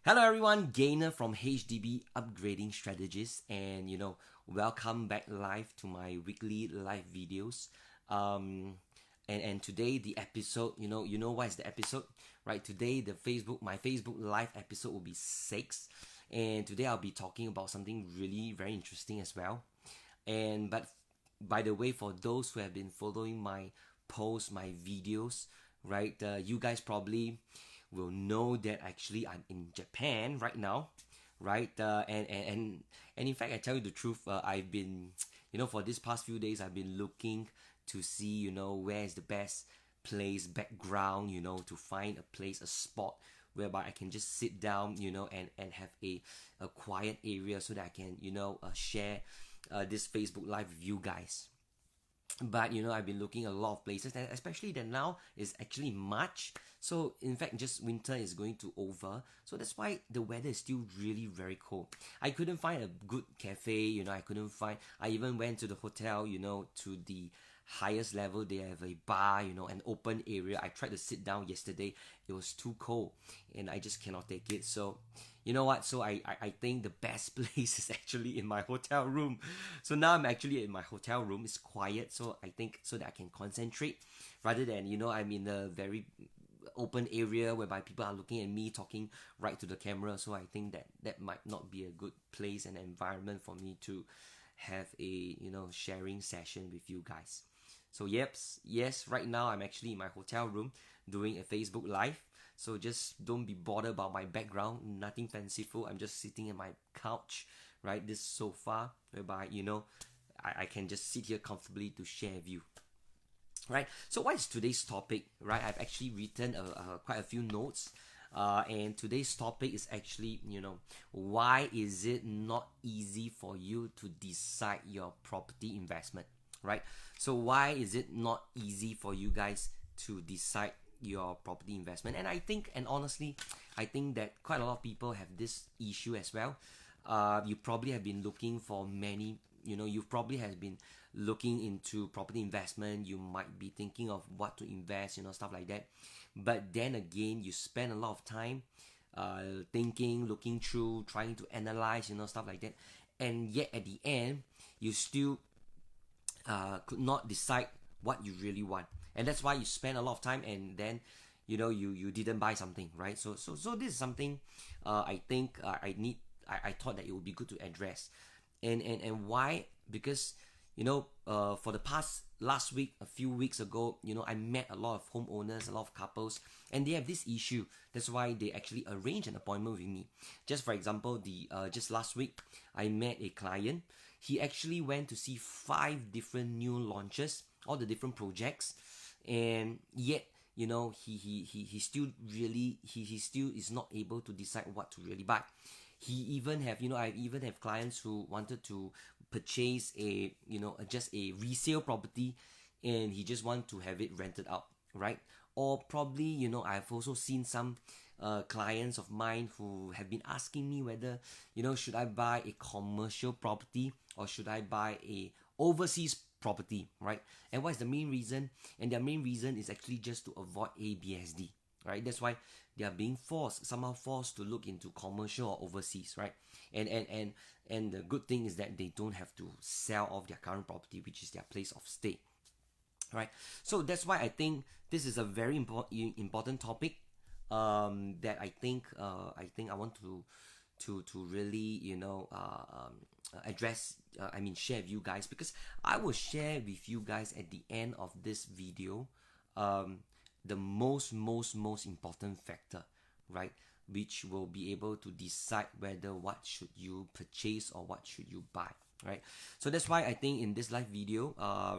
Hello everyone, Gainer from HDB Upgrading Strategies, and welcome back live to my weekly live videos. And today the episode, you know what is the episode, right? Today my Facebook live episode will be 6, and today I'll be talking about something really very interesting as well. But by the way, for those who have been following my posts, my videos, right, you guys probably will know that actually I'm in Japan right now, right? And in fact, I tell you the truth, I've been, for this past few days, I've been looking to see, where is the best place, background, to find a place, a spot whereby I can just sit down, and have a quiet area so that I can, share this Facebook Live with you guys. But I've been looking a lot of places, and especially that now is actually March, so in fact just winter is going to over, so that's why the weather is still really very cold. I couldn't find a good cafe, I even went to the hotel, to the highest level. They have a bar, an open area. I tried to sit down yesterday, it was too cold and I just cannot take it. So you know what, so I think the best place is actually in my hotel room. So now I'm actually in my hotel room. It's quiet, so I think so that I can concentrate rather than I'm in a very open area whereby people are looking at me talking right to the camera. So I think that might not be a good place and environment for me to have a sharing session with you guys. So yes, right now I'm actually in my hotel room doing a Facebook live. So just don't be bothered about my background, nothing fanciful. I'm just sitting in my couch, right? This sofa, whereby I can just sit here comfortably to share with you. Right. So what is today's topic? Right. I've actually written quite a few notes. And today's topic is actually, why is it not easy for you to decide your property investment? Right. So why is it not easy for you guys to decide your property investment? And honestly, I think that quite a lot of people have this issue as well. You probably have been looking for many, you probably have been looking into property investment. You might be thinking of what to invest, stuff like that. But then again, you spend a lot of time thinking, looking through, trying to analyze, stuff like that. And yet at the end, you still could not decide what you really want, and that's why you spend a lot of time, and then you didn't buy something, right? So this is something I think I thought that it would be good to address. And why? Because for the past last week, a few weeks ago, I met a lot of homeowners, a lot of couples, and they have this issue. That's why they actually arranged an appointment with me. Just for example, the just last week I met a client. He actually went to see 5 different new launches, all the different projects, and yet he still really he still is not able to decide what to really buy. He even have I even have clients who wanted to purchase a just a resale property, and he just want to have it rented out, right? Or probably I've also seen some clients of mine who have been asking me whether should I buy a commercial property or should I buy a overseas property, right? And what is the main reason? And their main reason is actually just to avoid ABSD, right? That's why they are being somehow forced to look into commercial or overseas, right? And the good thing is that they don't have to sell off their current property, which is their place of stay, right? So that's why I think this is a very important topic, that I think I want to really address, share with you guys, because I will share with you guys at the end of this video the most important factor, right, which will be able to decide whether what should you purchase or what should you buy, right? So that's why I think in this live video,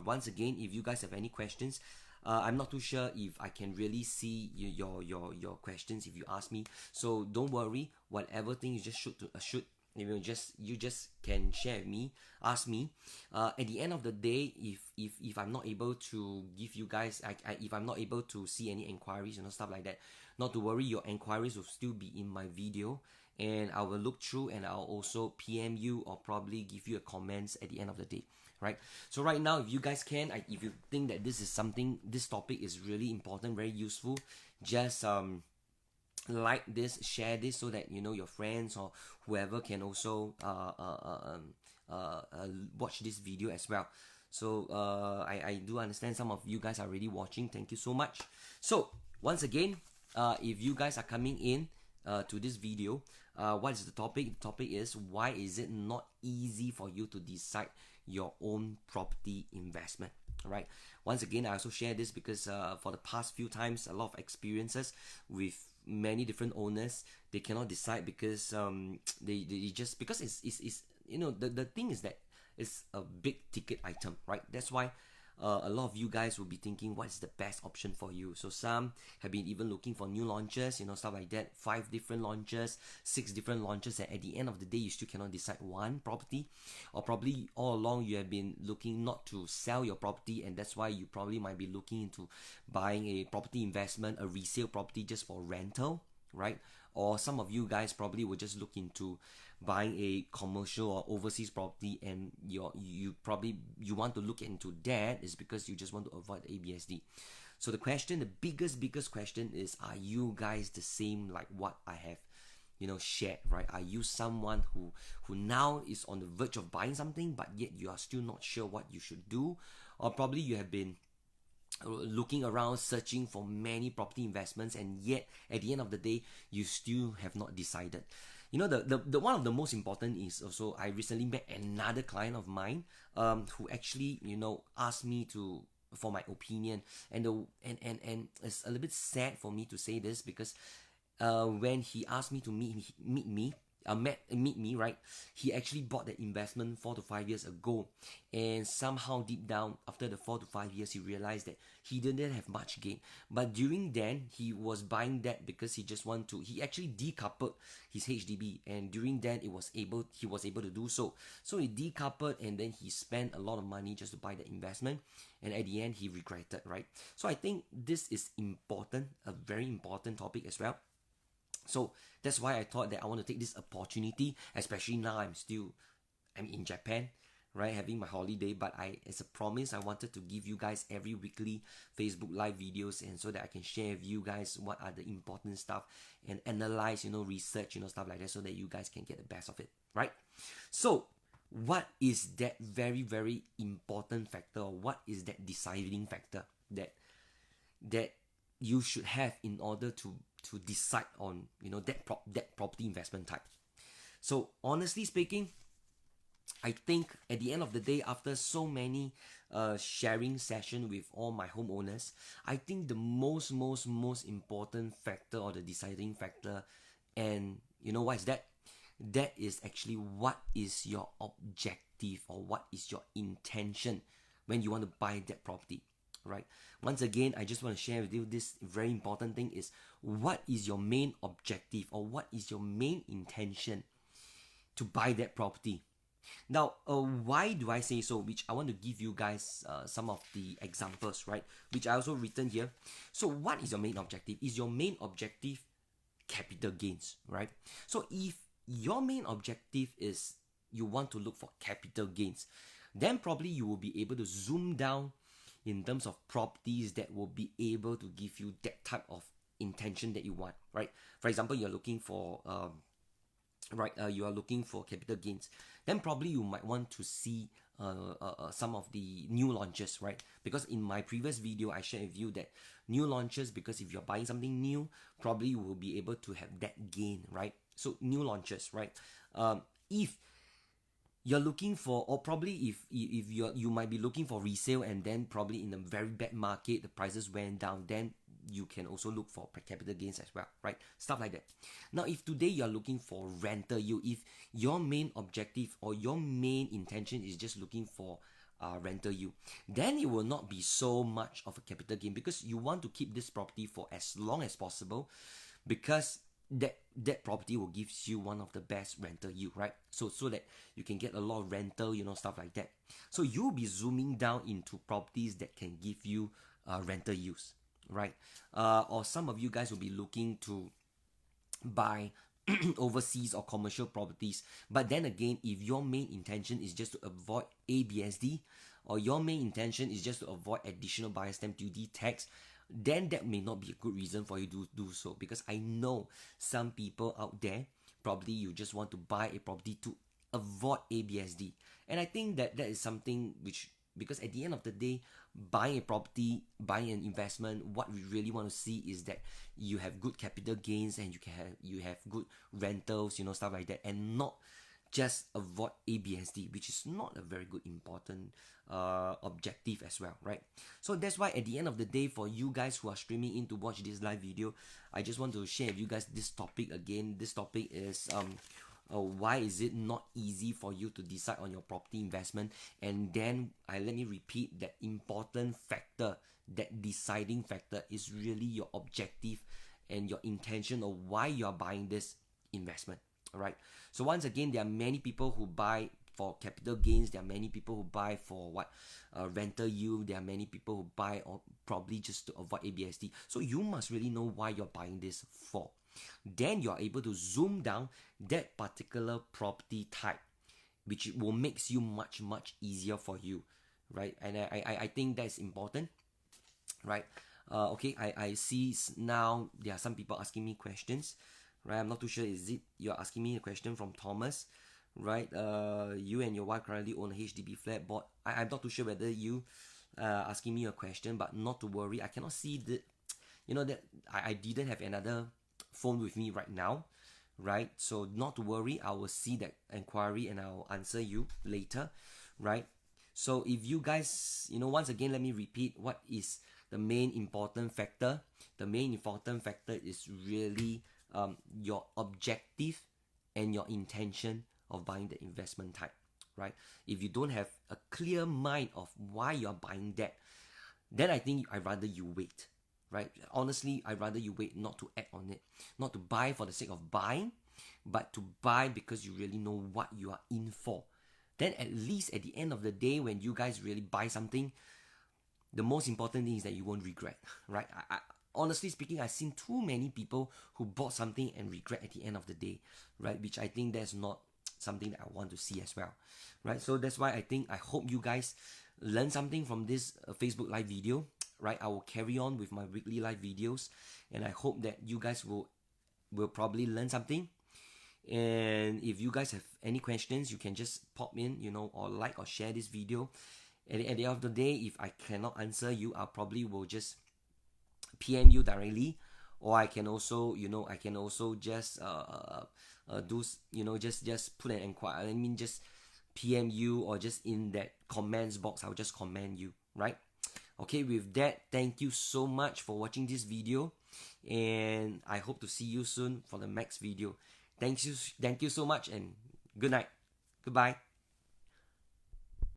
once again, if you guys have any questions, I'm not too sure if I can really see your questions if you ask me. So don't worry, whatever thing you just should you just can share with me, ask me. At the end of the day, if I'm not able to give you guys, if I'm not able to see any inquiries, stuff like that, not to worry, your inquiries will still be in my video, and I will look through, and I'll also PM you or probably give you a comments at the end of the day, right? So right now, if you guys can, if you think that this topic is really important, very useful, just like this, share this, so that your friends or whoever can also watch this video as well. So I do understand some of you guys are already watching. Thank you so much. So once again, if you guys are coming in to this video, what is the topic? The topic is, why is it not easy for you to decide your own property investment? All right. Once again, I also share this because for the past few times, a lot of experiences with many different owners, they cannot decide because they just, because it's the thing is that it's a big ticket item, right? That's why a lot of you guys will be thinking, what is the best option for you? So some have been even looking for new launches, stuff like that, 5 different launches, 6 different launches, and at the end of the day, you still cannot decide one property. Or probably all along you have been looking not to sell your property, and that's why you probably might be looking into buying a property investment, a resale property just for rental, right? Or some of you guys probably will just look into buying a commercial or overseas property, and you probably want to look into that is because you just want to avoid ABSD. So the question, the biggest question is, are you guys the same like what I have shared, right? Are you someone who now is on the verge of buying something, but yet you are still not sure what you should do? Or probably you have been looking around, searching for many property investments, and yet at the end of the day, you still have not decided. The one of the most important is also, I recently met another client of mine who actually asked me for my opinion, and it's a little bit sad for me to say this, because when he asked me to meet me, right? He actually bought that investment 4 to 5 years ago, and somehow deep down, after the 4 to 5 years, he realized that he didn't have much gain. But during then, he was buying that because he actually decoupled his HDB, and during then he was able to do so. So he decoupled, and then he spent a lot of money just to buy the investment, and at the end he regretted, right? So I think this is important, a very important topic as well. So that's why I thought that I want to take this opportunity, especially now I'm in Japan, right, having my holiday. But as a promise, I wanted to give you guys every weekly Facebook live videos, and so that I can share with you guys what are the important stuff, and analyze, research, stuff like that, so that you guys can get the best of it, right? So what is that very, very important factor, or what is that deciding factor that you should have in order to decide on that property investment type? So honestly speaking, I think at the end of the day, after so many sharing session with all my homeowners, I think the most important factor, or the deciding factor, and what is that? That is actually, what is your objective, or what is your intention when you want to buy that property, right? Once again, I just want to share with you this very important thing is, what is your main objective, or what is your main intention to buy that property? Now, why do I say so? Which I want to give you guys some of the examples, right? Which I also written here. So what is your main objective? Is your main objective capital gains, right? So if your main objective is you want to look for capital gains, then probably you will be able to zoom down in terms of properties that will be able to give you that type of intention that you want, right? For example, you're looking for you are looking for capital gains, then probably you might want to see some of the new launches, right? Because in my previous video, I shared with you that new launches, because if you're buying something new, probably you will be able to have that gain, right? So new launches, right? If you're looking for, or probably if you might be looking for resale, and then probably in a very bad market, the prices went down, then you can also look for capital gains as well, right? Stuff like that. Now, if today you're looking for rental yield, if your main objective or your main intention is just looking for rental yield, then it will not be so much of a capital gain, because you want to keep this property for as long as possible, because that property will give you one of the best rental yield, right? So that you can get a lot of rental, stuff like that. So you'll be zooming down into properties that can give you rental yields, right? Or some of you guys will be looking to buy overseas or commercial properties. But then again, if your main intention is just to avoid ABSD, or your main intention is just to avoid additional buyer stamp duty tax, then that may not be a good reason for you to do so, because I know some people out there, probably you just want to buy a property to avoid ABSD. And I think that that is something which, because at the end of the day, buying a property, buying an investment, what we really want to see is that you have good capital gains and you have good rentals, stuff like that, and not just avoid ABSD, which is not a very good important objective as well, right? So that's why at the end of the day, for you guys who are streaming in to watch this live video, I just want to share with you guys this topic again. This topic is why is it not easy for you to decide on your property investment? And then let me repeat, that important factor, that deciding factor is really your objective and your intention of why you are buying this investment. All right. So once again, there are many people who buy for capital gains. There are many people who buy for rental yield. There are many people who buy or probably just to avoid ABSD. So you must really know why you're buying this for. Then you are able to zoom down that particular property type, which will makes you much easier for you, right? And I think that's important, right? Okay, I see now there are some people asking me questions, right? I'm not too sure, is it you're asking me a question from Thomas, right? You and your wife currently own a HDB flat. But I'm not too sure whether you asking me a question, but not to worry. I cannot see the, that I didn't have another phone with me right now, right? So not to worry, I will see that inquiry and I'll answer you later, right? So if you guys, once again, let me repeat, what is the main important factor? The main important factor is really your objective and your intention of buying the investment type, right? If you don't have a clear mind of why you're buying that, then I think I'd rather you wait, right? Honestly, I'd rather you wait, not to act on it, not to buy for the sake of buying, but to buy because you really know what you are in for. Then at least at the end of the day, when you guys really buy something, the most important thing is that you won't regret, right? Honestly speaking, I've seen too many people who bought something and regret at the end of the day, right? Which I think that's not something that I want to see as well, right? So that's why I hope you guys learn something from this Facebook live video, right? I will carry on with my weekly live videos, and I hope that you guys will probably learn something. And if you guys have any questions, you can just pop in, or like or share this video. And at the end of the day, if I cannot answer you, I probably will just PM you directly, or I can also, just do, just put an inquiry. I mean, just PM you, or just in that comments box, I'll just comment you, right? Okay, with that, thank you so much for watching this video, and I hope to see you soon for the next video. Thank you so much, and good night. Goodbye.